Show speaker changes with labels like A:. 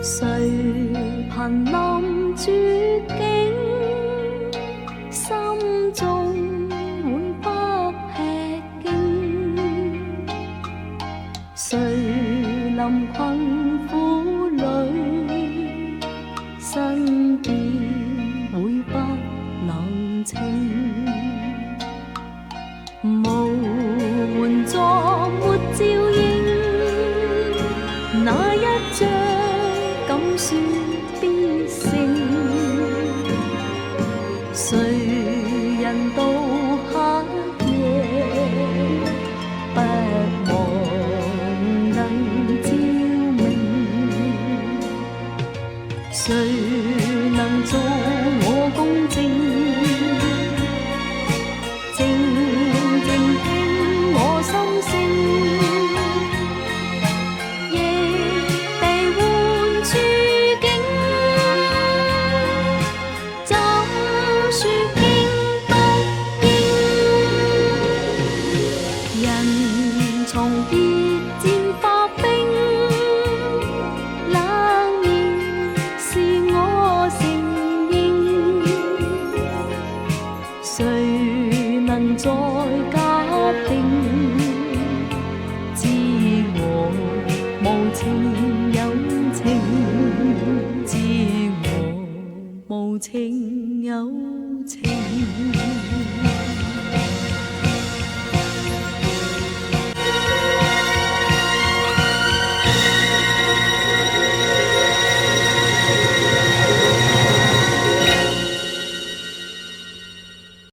A: 誰瀕臨絕境，心中會不吃驚。誰臨困苦裏，身邊會不冷清。無援助沒照應，那一張敢說必勝。誰人到黑夜不忘能照明？誰能做我公正？靜靜聽我心聲，亦被換處境。怎說經不經？人從熱漸化冰，冷面是我承認。誰能在假定，知我無情有情，知我無情有